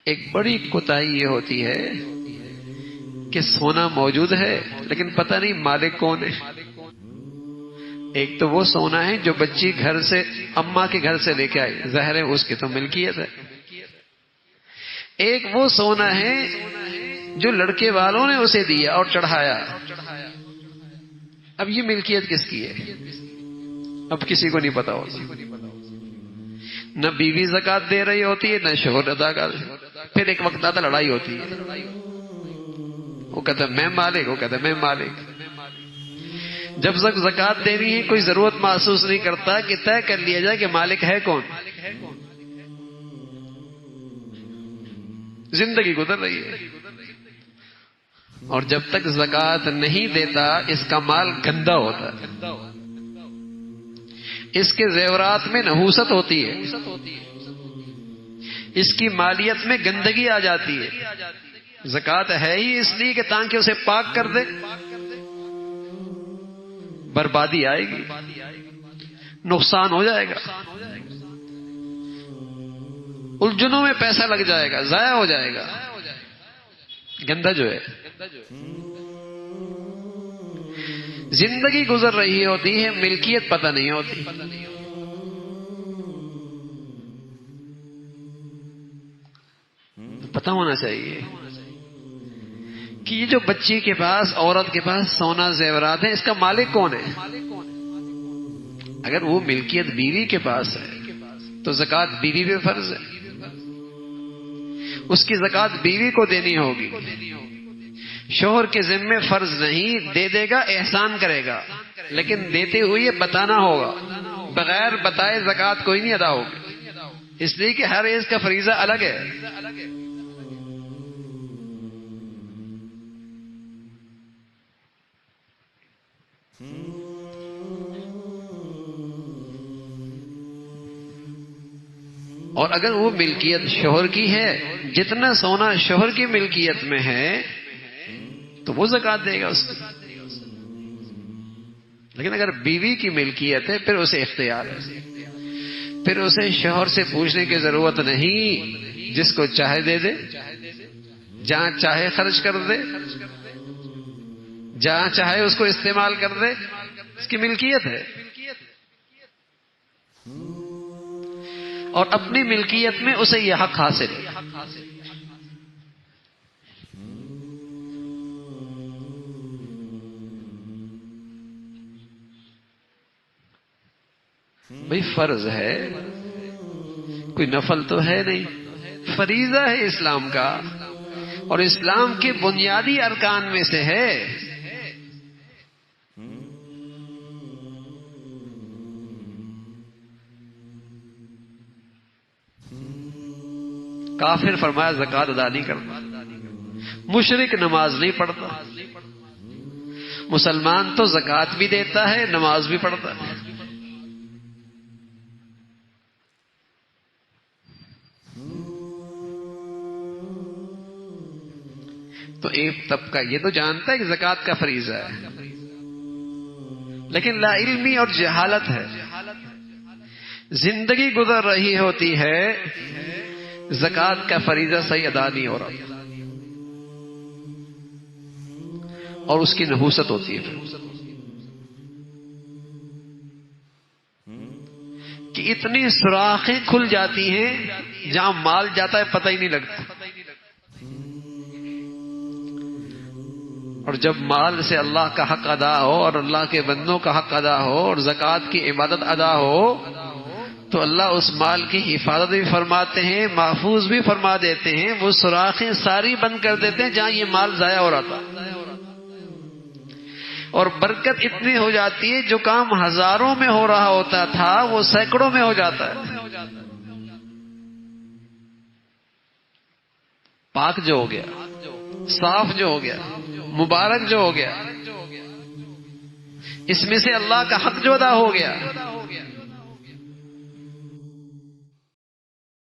ایک بڑی کوتاہی یہ ہوتی ہے کہ سونا موجود ہے لیکن پتہ نہیں مالک کون ہے. ایک تو وہ سونا ہے جو بچی گھر سے اماں کے گھر سے لے کے آئی، ظاہر ہے اس کی تو ملکیت ہے. ایک وہ سونا ہے جو لڑکے والوں نے اسے دیا اور چڑھایا. اب یہ ملکیت کس کی ہے؟ اب کسی کو نہیں پتا ہوتا. نہ بیوی زکات دے رہی ہوتی ہے نہ شوہر ادا کر. پھر ایک وقت آتا لڑائی ہوتی ہے، وہ کہتا ہے میں مالک، وہ کہتا ہے میں مالک. جب تک زکات دینی ہے کوئی ضرورت محسوس نہیں کرتا کہ طے کر لیا جائے کہ مالک ہے کون. زندگی گزر رہی ہے اور جب تک زکات نہیں دیتا اس کا مال گندا ہوتا ہے، اس کے زیورات میں نحوست ہوتی ہے، اس کی مالیت میں گندگی آ جاتی ہے. زکات ہے ہی اس لیے کہ تاکہ اسے پاک کر دے. بربادی آئے گی، نقصان ہو جائے گا، الجھنوں میں پیسہ لگ جائے گا، ضائع ہو جائے گا. گندا جو ہے زندگی گزر رہی ہوتی ہے، ملکیت پتہ نہیں ہوتی. پتہ ہونا چاہیے کہ یہ جو بچی کے پاس، عورت کے پاس سونا زیورات ہیں، اس کا مالک کون ہے. اگر وہ ملکیت بیوی کے پاس ہے تو زکات بیوی پہ فرض ہے، اس کی زکات بیوی کو دینی ہوگی. شوہر کے ذمے فرض نہیں، دے دے گا احسان کرے گا، لیکن دیتے ہوئے بتانا ہوگا. بغیر بتائے زکات کوئی نہیں ادا ہوگی، اس لیے کہ ہر ایک کا فریضہ الگ ہے. اور اگر وہ ملکیت شوہر کی ہے، جتنا سونا شوہر کی ملکیت میں ہے تو وہ زکات دے گا اس کی. لیکن اگر بیوی کی ملکیت ہے پھر اسے اختیار ہے، پھر اسے شوہر سے پوچھنے کی ضرورت نہیں، جس کو چاہے دے دے، جہاں چاہے خرچ کر دے، جہاں چاہے اس کو استعمال کر دے، اس کی ملکیت ہے. اور اپنی ملکیت میں اسے یہ حق حاصل ہے. بھئی فرض ہے، کوئی نفل تو ہے نہیں، فریضہ ہے اسلام کا، اور اسلام کے بنیادی ارکان میں سے ہے. کافر فرمایا زکات ادا نہیں کرتا، مشرک نماز نہیں پڑھتا، مسلمان تو زکات بھی دیتا ہے نماز بھی پڑھتا ہے. تو ایک طبقہ یہ تو جانتا ہے کہ زکات کا فریضہ ہے، لیکن لا علمی اور جہالت ہے. زندگی گزر رہی ہوتی ہے، زکات کا فریضہ صحیح ادا نہیں ہو رہا، اور اس کی نحوست ہوتی ہے کہ اتنی سوراخیں کھل جاتی ہیں جہاں مال جاتا ہے پتہ ہی نہیں لگتا. اور جب مال سے اللہ کا حق ادا ہو اور اللہ کے بندوں کا حق ادا ہو اور زکات کی عبادت ادا ہو تو اللہ اس مال کی حفاظت بھی فرماتے ہیں، محفوظ بھی فرما دیتے ہیں. وہ سوراخیں ساری بند کر دیتے ہیں جہاں یہ مال ضائع ہو رہا تھا، اور برکت اتنی ہو جاتی ہے جو کام ہزاروں میں ہو رہا ہوتا تھا وہ سینکڑوں میں ہو جاتا ہے. پاک جو ہو گیا، صاف جو ہو گیا، مبارک جو ہو گیا، اس میں سے اللہ کا حق جو ادا ہو گیا.